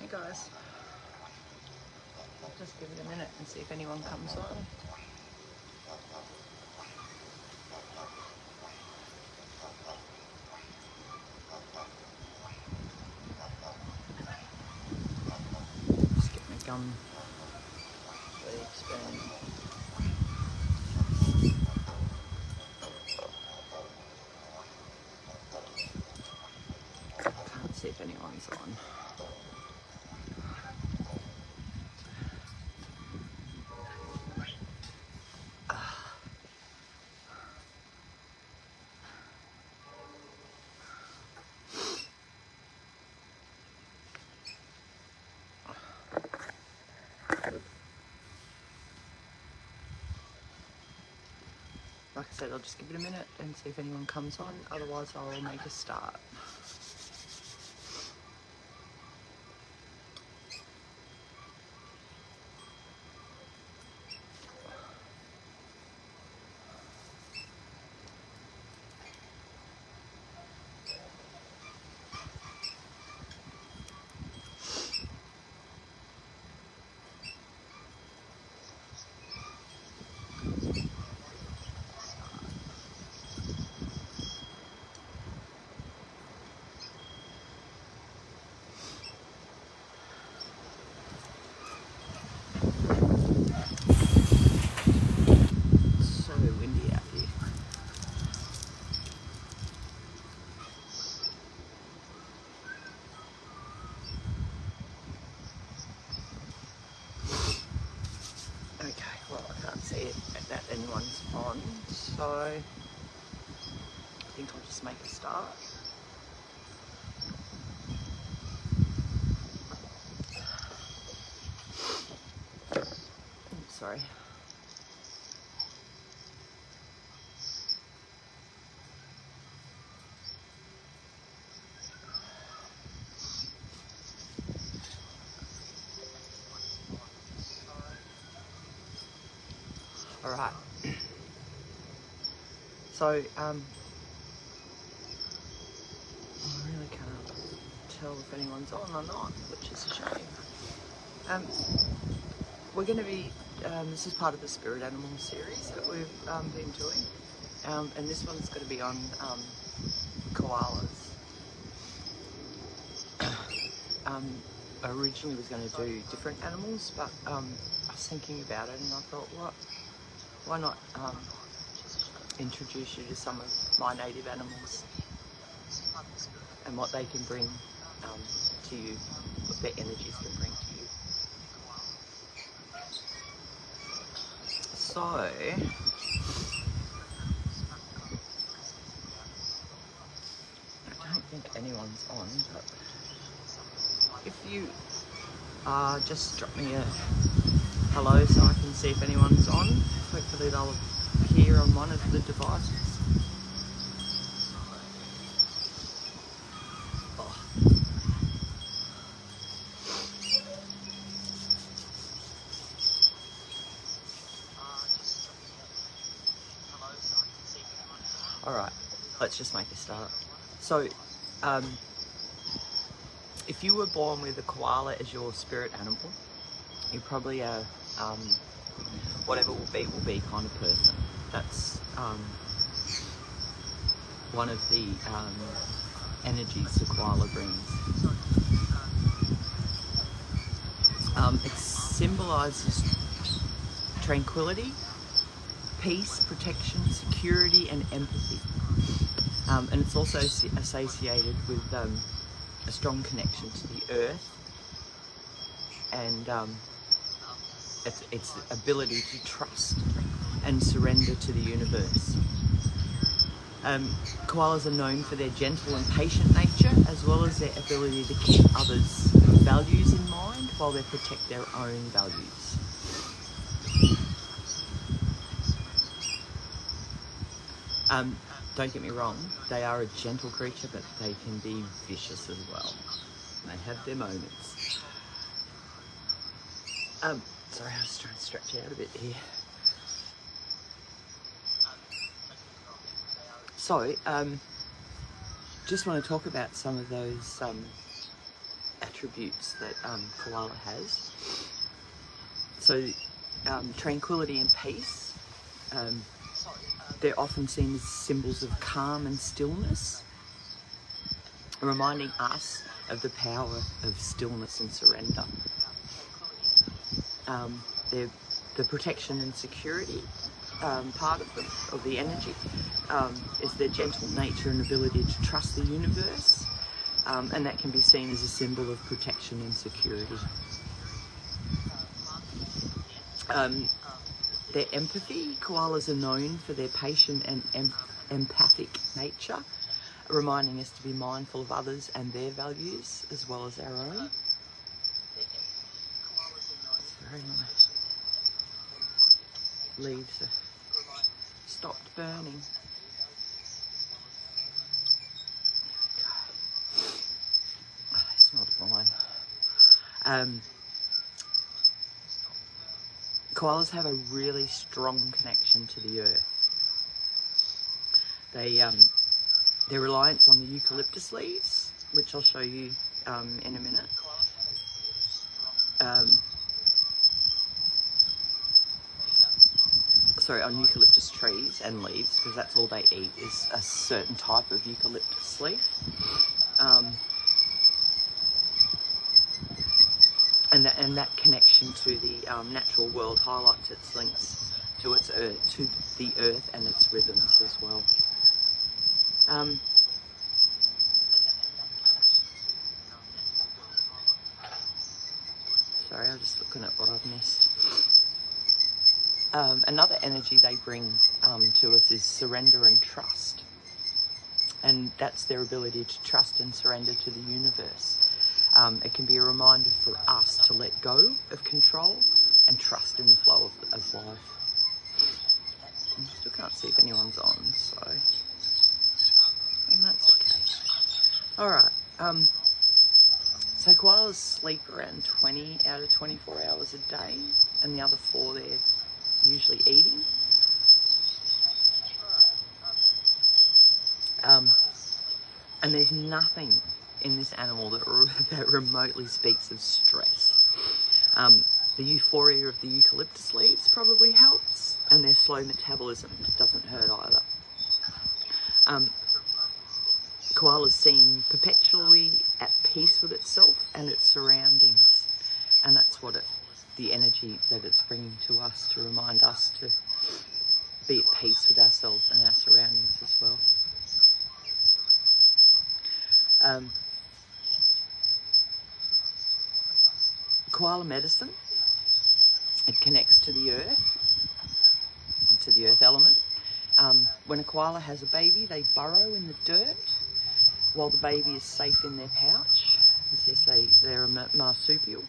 Hey guys, I'll just give it a minute and see if anyone comes on. Just get my gum ready to spin. Can't see if anyone's on. Like I said, I'll just give it a minute and see if anyone comes on, otherwise I'll make a start. So windy out here. Okay, well I can't see it that anyone's on, so I think I'll just make a start. Sorry. All right. So, I really can't tell if anyone's on or not, which is a shame. We're going to be, this is part of the spirit animal series that we've been doing, and this one's going to be on koalas. I originally was going to do different animals, but I was thinking about it and I thought, why not introduce you to some of my native animals and what they can bring to you, what their energies can bring to you. So, I don't think anyone's on, but if you just drop me a hello so I can see if anyone's on. Hopefully they'll appear on one of the devices. Oh. Alright, let's just make a start. So, if you were born with a koala as your spirit animal, you're probably a whatever will be kind of person. That's one of the energies the koala brings. It symbolises tranquility, peace, protection, security and empathy. And it's also associated with a strong connection to the earth and its ability to trust and surrender to the universe. Koalas are known for their gentle and patient nature, as well as their ability to keep others' values in mind while they protect their own values. Don't get me wrong, they are a gentle creature, but they can be vicious as well. They have their moments. Sorry, I was trying to stretch out a bit here. So, just want to talk about some of those attributes that koala has. So tranquility and peace. They're often seen as symbols of calm and stillness, reminding us of the power of stillness and surrender. They're the protection and security part of the energy is their gentle nature and ability to trust the universe, and that can be seen as a symbol of protection and security. Their empathy. Koalas are known for their patient and empathic nature, reminding us to be mindful of others and their values as well as our own. It's very nice. Leaves are stopped burning. Okay. Oh, they smell divine. Koalas have a really strong connection to the earth. Their reliance on the eucalyptus leaves, which I'll show you in a minute. Sorry, on eucalyptus trees and leaves, because that's all they eat is a certain type of eucalyptus leaf. And that connection to the natural world highlights its links to its earth, to the earth and its rhythms as well. Sorry, I'm just looking at what I've missed. Another energy they bring to us is surrender and trust. And that's their ability to trust and surrender to the universe. It can be a reminder for us to let go of control and trust in the flow of life. I still can't see if anyone's on, so and that's okay. Alright, so koalas sleep around 20 out of 24 hours a day, and the other 4 they're usually eating. And there's nothing in this animal that remotely speaks of stress. The euphoria of the eucalyptus leaves probably helps, and their slow metabolism doesn't hurt either. Koalas seem perpetually at peace with itself and its surroundings, and that's what the energy that it's bringing to us, to remind us to be at peace with ourselves and our surroundings as well. Koala medicine, it connects to the earth, to the earth element. When a koala has a baby, they burrow in the dirt while the baby is safe in their pouch. Yes, they're a marsupial.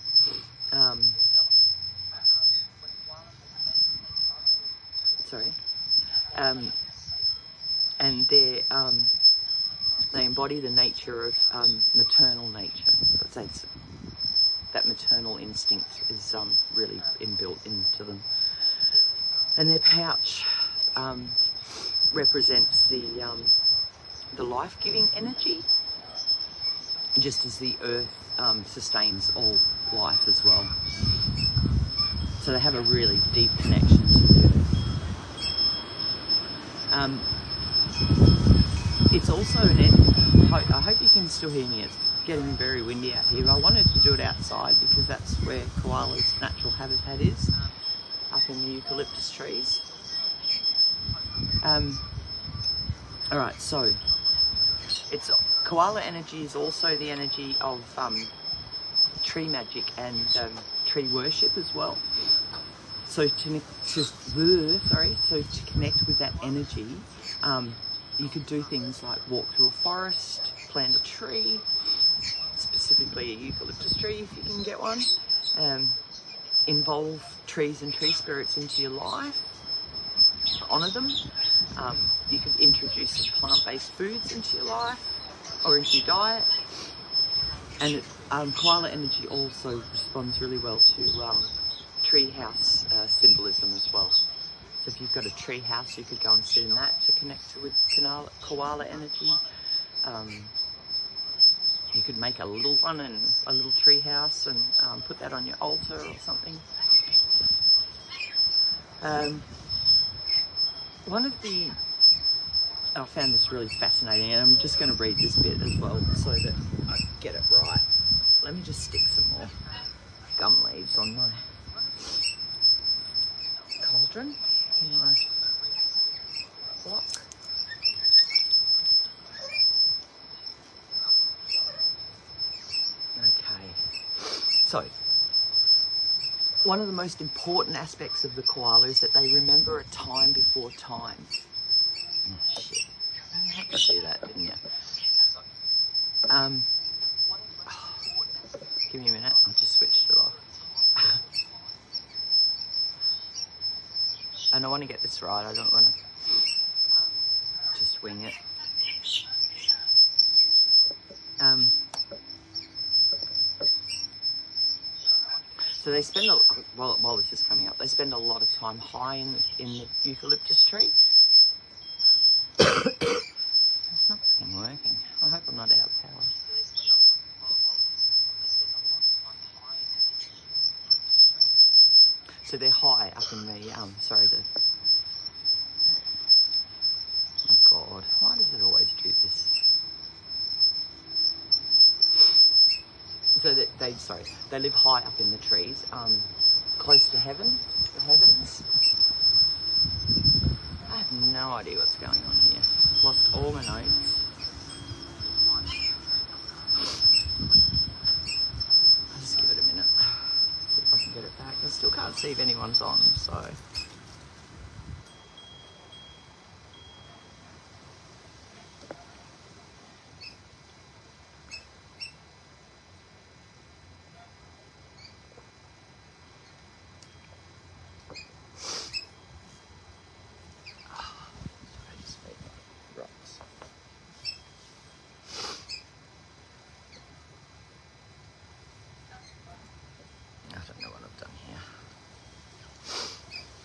And they embody the nature of maternal nature. That maternal instinct is really inbuilt into them. And their pouch represents the life-giving energy, just as the earth sustains all life as well. So they have a really deep connection to the earth. It's also I hope you can still hear me. It's getting very windy out here. I wanted to do it outside because that's where koala's natural habitat is, up in the eucalyptus trees. Alright, so koala energy is also the energy of tree magic and tree worship as well. So to connect with that energy, you could do things like walk through a forest, plant a tree, specifically a eucalyptus tree if you can get one. Involve trees and tree spirits into your life, honour them. You could introduce some plant-based foods into your life or into your diet. And koala energy also responds really well to treehouse symbolism as well. So if you've got a tree house, you could go and sit in that to connect with koala energy. You could make a little one and a little tree house and put that on your altar or something. I found this really fascinating, and I'm just going to read this bit as well so that I get it right. Let me just stick some more gum leaves on my cauldron, in my block. Okay, so one of the most important aspects of the koala is that they remember a time before time. Oh, shit. You had to do that, didn't you? Give me a minute, I just switched it off. And I want to get this right, I don't want to just wing it. So they spend, while this is coming up, they spend a lot of time high in the eucalyptus tree. It's not fucking working. I hope I'm not out of power. So they're high up in the, oh God, why does it always do this? So they live high up in the trees, close to heaven, the heavens. I have no idea what's going on here. Lost all my notes. I'll just give it a minute. See if I can get it back. I still can't see if anyone's on, so.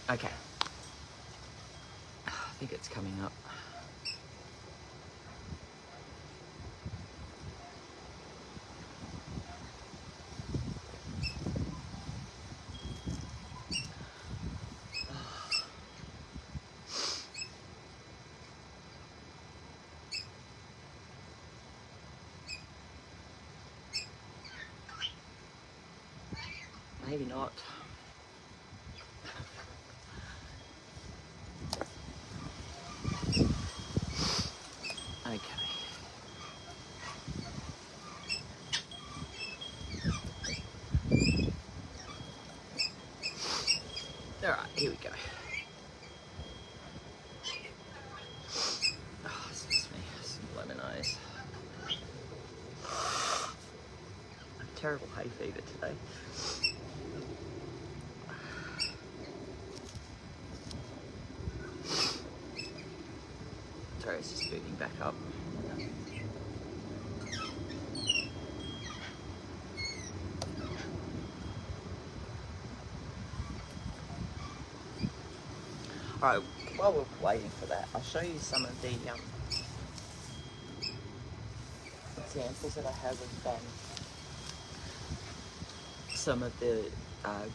Okay, I think it's coming up. Maybe not. Alright, here we go. Oh, excuse me, some lemonade. A terrible hay fever today. Sorry, it's just moving back up. Alright, while we're waiting for that, I'll show you some of the examples that I have of some of the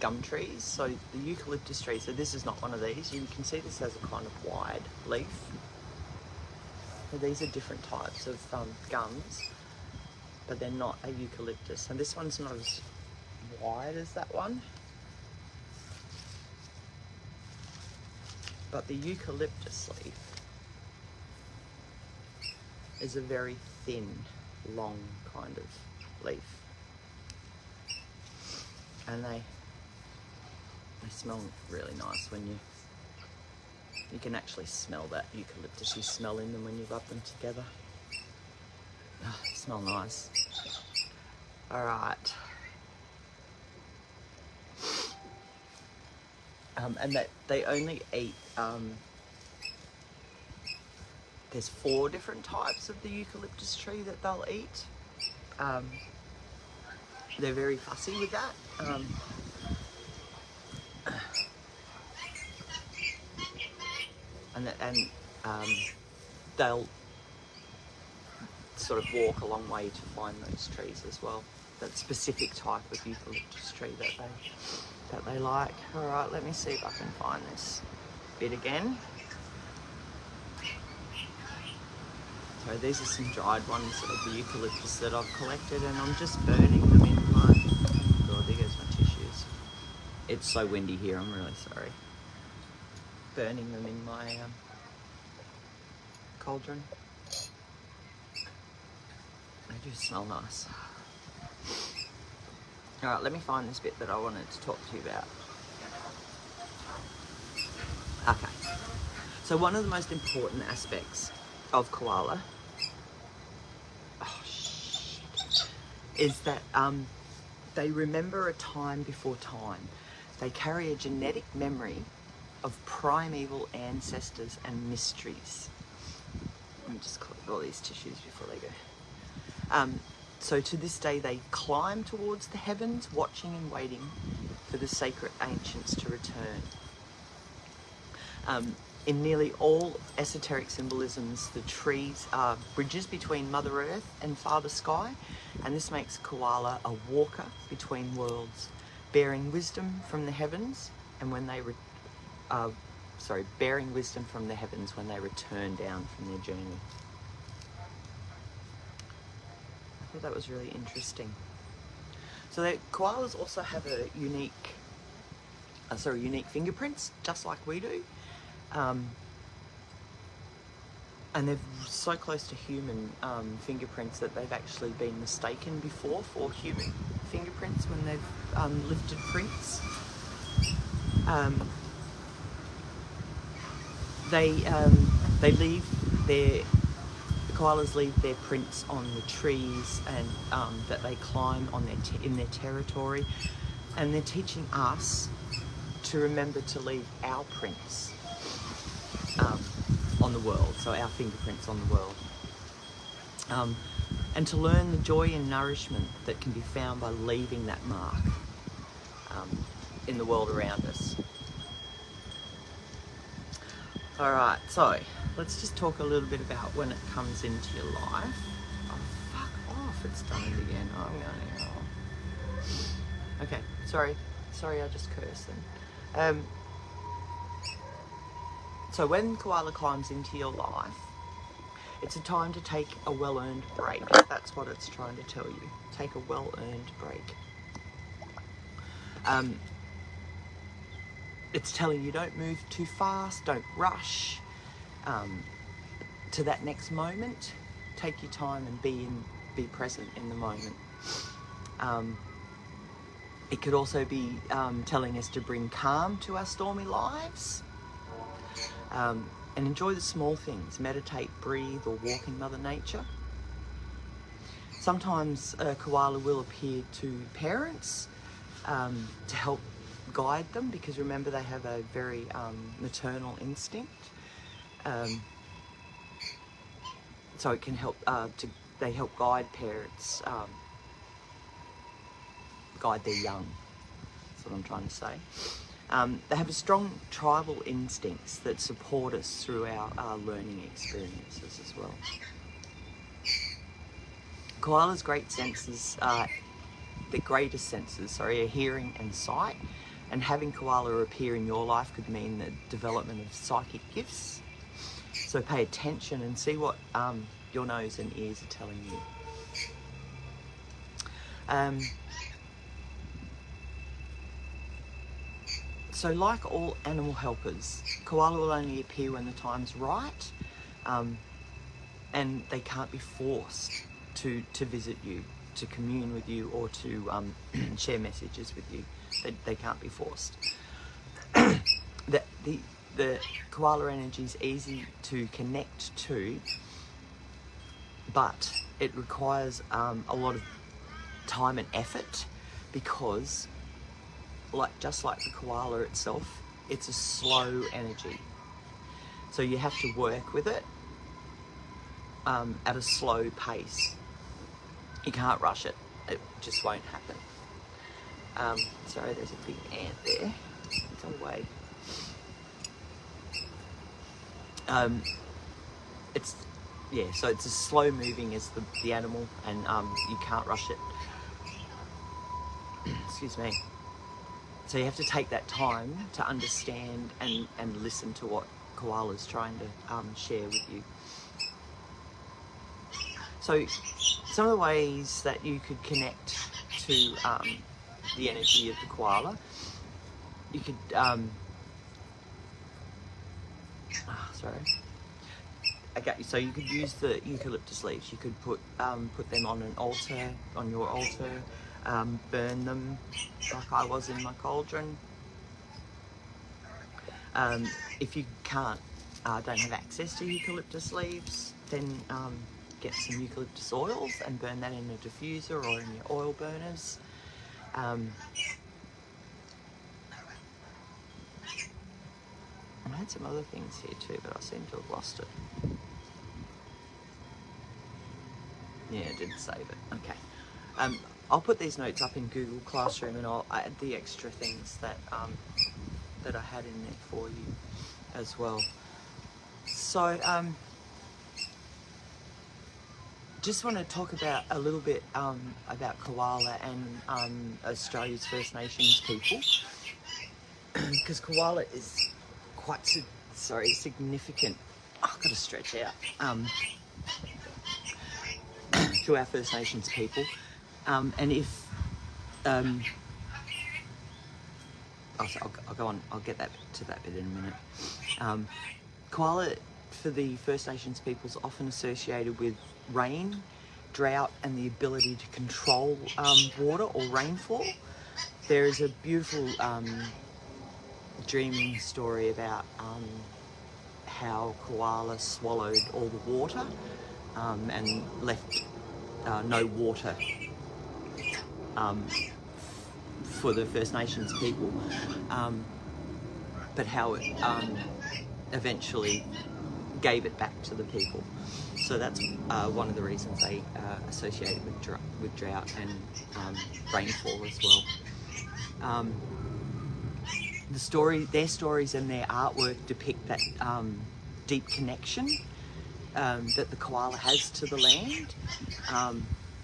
gum trees. So the eucalyptus tree, so this is not one of these. You can see this has a kind of wide leaf. So these are different types of gums, but they're not a eucalyptus. And this one's not as wide as that one. But the eucalyptus leaf is a very thin, long kind of leaf. And they smell really nice when you can actually smell that eucalyptus smell in them when you rub them together. Oh, they smell nice. All right. And that they only eat, there's 4 different types of the eucalyptus tree that they'll eat. They're very fussy with that. sort of walk a long way to find those trees as well. That specific type of eucalyptus tree that they like. All right, let me see if I can find this bit again. So these are some dried ones of the eucalyptus that I've collected, and I'm just burning them in my... Oh, there goes my tissues. It's so windy here, I'm really sorry. Burning them in my cauldron. They do smell nice. All right, let me find this bit that I wanted to talk to you about. Okay, so one of the most important aspects of koala is that they remember a time before time. They carry a genetic memory of primeval ancestors and mysteries. Let me just collect all these tissues before they go. So to this day, they climb towards the heavens, watching and waiting for the sacred ancients to return. In nearly all esoteric symbolisms, the trees are bridges between Mother Earth and Father Sky, and this makes koala a walker between worlds, bearing wisdom from the heavens, and when they bearing wisdom from the heavens when they return down from their journey. I thought that was really interesting. So the koalas also have a unique fingerprints, just like we do. And they're so close to human fingerprints that they've actually been mistaken before for human fingerprints when they've lifted prints. The koalas leave their prints on the trees and that they climb on in their territory, and they're teaching us to remember to leave our prints on the world, so our fingerprints on the world, and to learn the joy and nourishment that can be found by leaving that mark in the world around us. All right, so let's just talk a little bit about when it comes into your life. Oh, fuck off, it's done it again. Oh, I'm going to... Okay, sorry, I just cursed then. So when koala climbs into your life, it's a time to take a well-earned break. That's what it's trying to tell you. Take a well-earned break. It's telling you don't move too fast, don't rush to that next moment. Take your time and be present in the moment. It could also be telling us to bring calm to our stormy lives. And enjoy the small things. Meditate, breathe, or walk in Mother Nature. Sometimes a koala will appear to parents to help guide them, because remember they have a very maternal instinct. So it can help they help guide parents, guide their young. That's what I'm trying to say. They have a strong tribal instincts that support us through our learning experiences as well. Koala's great senses, the greatest senses, are hearing and sight, and having koala appear in your life could mean the development of psychic gifts. So pay attention and see what your nose and ears are telling you. So like all animal helpers, koala will only appear when the time's right, and they can't be forced to visit you, to commune with you, or to share messages with you. They can't be forced. The koala energy is easy to connect to, but it requires a lot of time and effort, because just like the koala itself, it's a slow energy. So you have to work with it at a slow pace. You can't rush it. It just won't happen. Sorry, there's a big ant there. Go away. yeah, so it's as slow moving as the animal, and you can't rush it. Excuse me. So you have to take that time to understand and listen to what Koala's trying to share with you. So some of the ways that you could connect to the energy of the koala, you could, okay, so you could use the eucalyptus leaves. You could put them on an altar, on your altar, burn them like I was in my cauldron. If you don't have access to eucalyptus leaves, then get some eucalyptus oils and burn that in a diffuser or in your oil burners. I had some other things here too, but I seem to have lost it. Yeah, I didn't save it. Okay. I'll put these notes up in Google Classroom, and I'll add the extra things that that I had in there for you as well. So, just want to talk about a little bit about koala and Australia's First Nations people, because koala is quite significant. Oh, I've got to stretch out. To our First Nations people, and if I'll go on. I'll get to that bit in a minute. Koala for the First Nations people is often associated with rain, drought, and the ability to control water or rainfall. There is a beautiful dreaming story about how koala swallowed all the water and left no water for the First Nations people, but how it eventually gave it back to the people. So that's one of the reasons they associate it with drought and rainfall as well. Their stories and their artwork depict that deep connection that the koala has to the land,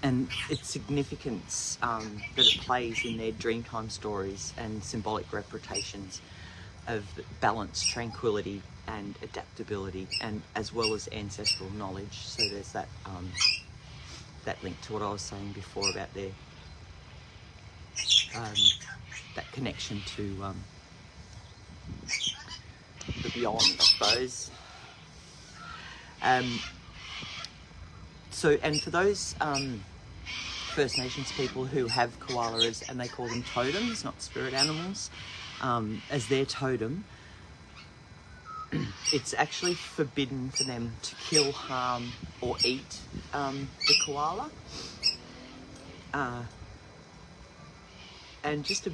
and its significance that it plays in their Dreamtime stories and symbolic representations of balance, tranquility, and adaptability, and as well as ancestral knowledge. So there's that link to what I was saying before about their that connection to the beyond, I suppose. So, and for those First Nations people who have koalas, and they call them totems, not spirit animals, as their totem, it's actually forbidden for them to kill, harm, or eat the koala. And just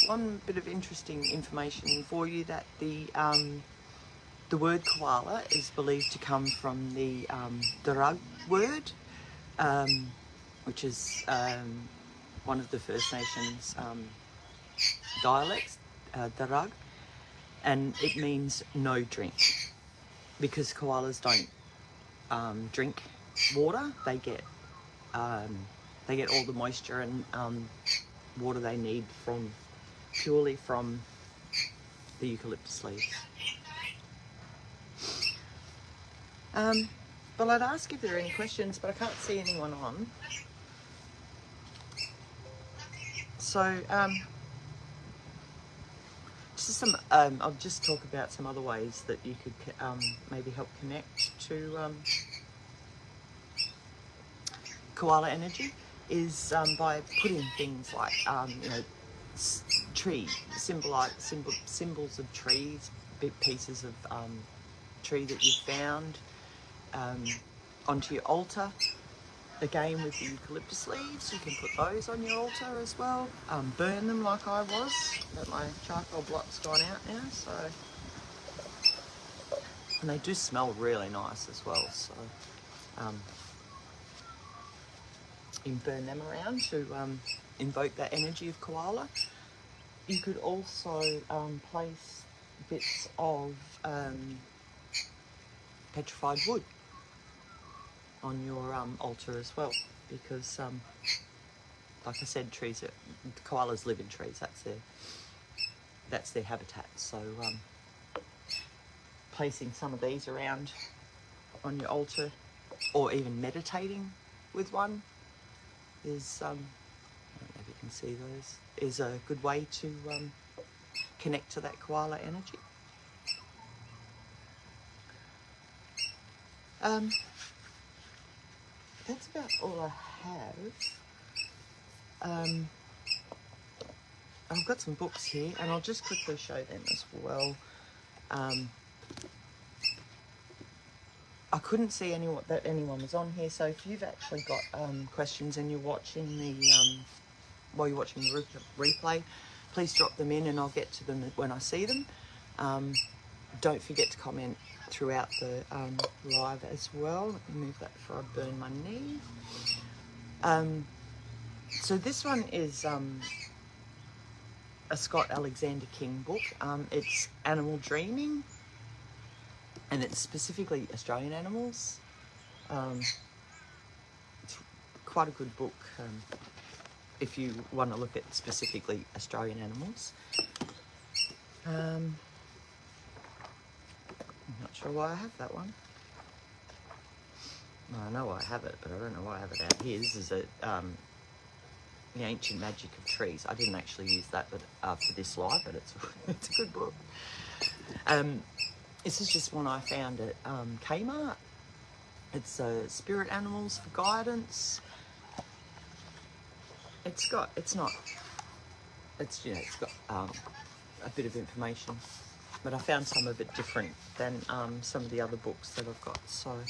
one bit of interesting information for you, that the word koala is believed to come from the Darug word, which is one of the First Nations dialects, Darug, and it means no drink, because koalas don't drink water. They get all the moisture and water they need purely from the eucalyptus leaves. But I'd ask if there are any questions, but I can't see anyone on. So, I'll just talk about some other ways that you could maybe help connect to koala energy, is by putting things like tree symbols of trees, big pieces of tree that you found onto your altar. Again, with the eucalyptus leaves, you can put those on your altar as well. Burn them like I was, but my charcoal block's gone out now, so. And they do smell really nice as well, so you can burn them around to invoke that energy of koala. You could also place bits of petrified wood on your altar as well, because like I said, trees are, koalas live in trees. That's their habitat. So placing some of these around on your altar, or even meditating with one, is I don't know if you can see those, is a good way to connect to that koala energy. That's about all I have. I've got some books here, and I'll just quickly show them as well. I couldn't see that anyone was on here, so if you've actually got questions and you're watching while you're watching the replay, please drop them in and I'll get to them when I see them. Don't forget to comment throughout the live as well. Let me move that before I burn my knee. So this one is a Scott Alexander King book. It's Animal Dreaming, and it's specifically Australian animals. It's quite a good book if you want to look at specifically Australian animals. I'm not sure why I have that one. Well, I know why I have it, but I don't know why I have it out here. This is The Ancient Magic of Trees. I didn't actually use that for this live, but it's a good book. This is just one I found at Kmart. It's Spirit Animals for Guidance. It's got a bit of information, but I found some of it different than some of the other books that I've got. So,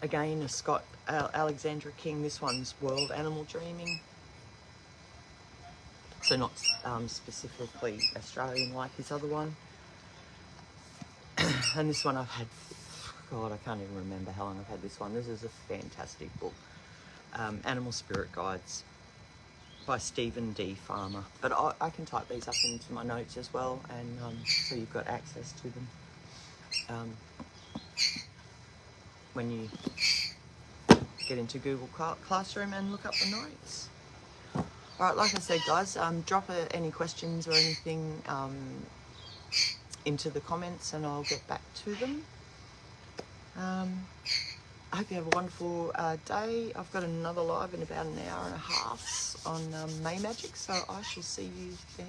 again, a Scott Alexander King. This one's World Animal Dreaming. So not specifically Australian like his other one. And this one I've had, God, I can't even remember how long I've had this one. This is a fantastic book. Animal Spirit Guides by Stephen D. Farmer. But I can type these up into my notes as well, and so you've got access to them when you get into Google Classroom and look up the notes. All right, like I said, guys, drop any questions or anything into the comments and I'll get back to them. I hope you have a wonderful day. I've got another live in about an hour and a half on May Magic, so I shall see you then.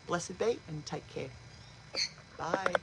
Blessed be and take care. Bye.